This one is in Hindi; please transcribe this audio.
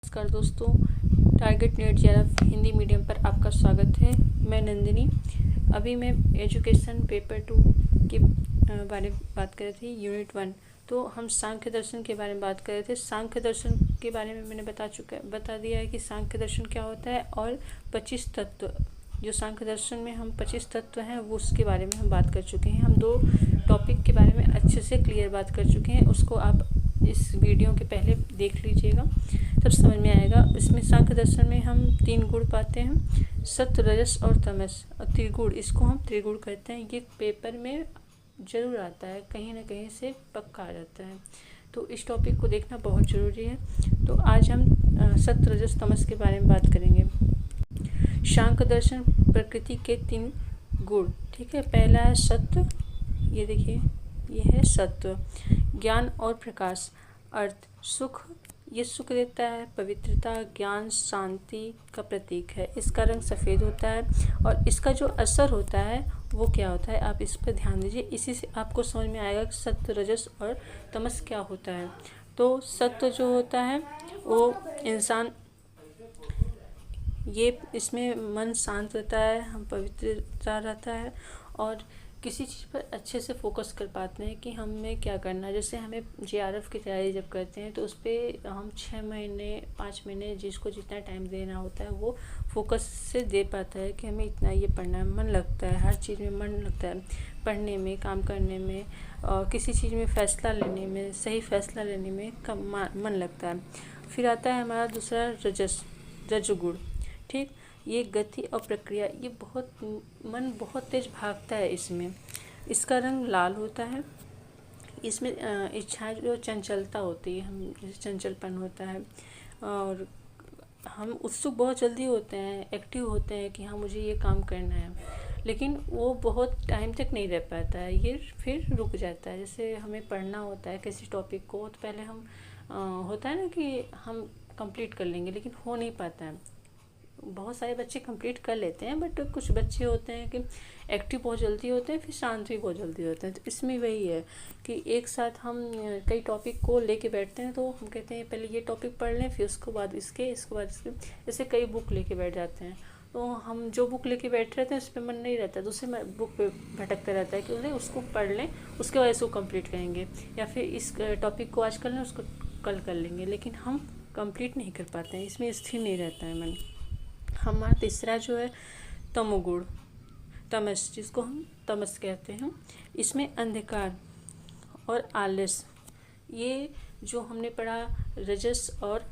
नमस्कार दोस्तों, target net JRF Hindi medium पर आपका स्वागत है। मैं नंदिनी। अभी मैं एजुकेशन पेपर 2 के बारे में बात कर रही थी, यूनिट 1। तो हम सांख्य दर्शन के बारे में बात कर रहे थे। सांख्य दर्शन के बारे में मैंने बता दिया है कि सांख्य दर्शन क्या होता है और 25 तत्व, जो सांख्य दर्शन में हम 25 तत्व हैं वो उसके बारे में हम बात कर चुके हैं। हम 2 टॉपिक के बारे में अच्छे से क्लियर बात कर चुके हैं। उसको आप इस वीडियो के पहले देख लीजिएगा, तब समझ में आएगा। इसमें सांख्य दर्शन में हम 3 गुण पाते हैं, सत्व, रजस और तमस। और त्रिगुण, इसको हम त्रिगुण कहते हैं। ये पेपर में जरूर आता है, कहीं ना कहीं से पक्का आ जाता है, तो इस टॉपिक को देखना बहुत ज़रूरी है। तो आज हम सत्व, रजस, तमस के बारे में बात करेंगे। सांख्य दर्शन प्रकृति के 3 गुण, ठीक है। पहला है सत्व, ये देखिए, ये है सत्व। ज्ञान और प्रकाश, अर्थ, सुख, ये सुख देता है। पवित्रता, ज्ञान, शांति का प्रतीक है। इसका रंग सफ़ेद होता है और इसका जो असर होता है वो क्या होता है, आप इस पर ध्यान दीजिए। इसी से आपको समझ में आएगा कि सत्व, रजस और तमस क्या होता है। तो सत्व जो होता है वो इंसान, ये इसमें मन शांत रहता है, हम पवित्रता रहता है और किसी चीज़ पर अच्छे से फोकस कर पाते हैं कि हमें क्या करना है। जैसे हमें जेआरएफ की तैयारी जब करते हैं तो उस पर हम 6 महीने 5 महीने जिसको जितना टाइम देना होता है वो फोकस से दे पाता है कि हमें इतना ये पढ़ना है। मन लगता है, हर चीज़ में मन लगता है, पढ़ने में, काम करने में, और किसी चीज़ में फ़ैसला लेने में, सही फ़ैसला लेने में मन लगता है। फिर आता है हमारा दूसरा रजोगुण, ठीक। ये गति और प्रक्रिया, ये मन बहुत तेज भागता है इसमें। इसका रंग लाल होता है। इसमें इच्छा जो चंचलता होती है, हम जैसे चंचलपन होता है और हम उत्सुक बहुत जल्दी होते हैं, एक्टिव होते हैं कि हाँ मुझे ये काम करना है, लेकिन वो बहुत टाइम तक नहीं रह पाता है, ये फिर रुक जाता है। जैसे हमें पढ़ना होता है किसी टॉपिक को, तो पहले हम होता है ना कि हम कंप्लीट कर लेंगे, लेकिन हो नहीं पाता है। बहुत सारे बच्चे कंप्लीट कर लेते हैं, बट कुछ बच्चे होते हैं कि एक्टिव बहुत जल्दी होते हैं, फिर शांत भी बहुत जल्दी होते हैं। तो इसमें वही है कि एक साथ हम कई टॉपिक को लेके बैठते हैं, तो हम कहते हैं पहले ये टॉपिक पढ़ लें, फिर उसके बाद इसके जैसे कई बुक लेके बैठ जाते हैं। तो हम जो बुक लेके बैठ रहते हैं उस पर मन नहीं रहता, दूसरे बुक पे भटकता रहता है कि उन्हें उसको पढ़ लें, उसके बाद इसको कंप्लीट करेंगे, या फिर इस टॉपिक को आज कर लें, उसको कल कर लेंगे, लेकिन हम कंप्लीट नहीं कर पाते हैं। इसमें स्थिर नहीं रहता है मन। हमारा तीसरा जो है तमोगुण, तमस, जिसको हम तमस कहते हैं। इसमें अंधकार और आलस, ये जो हमने पढ़ा रजस और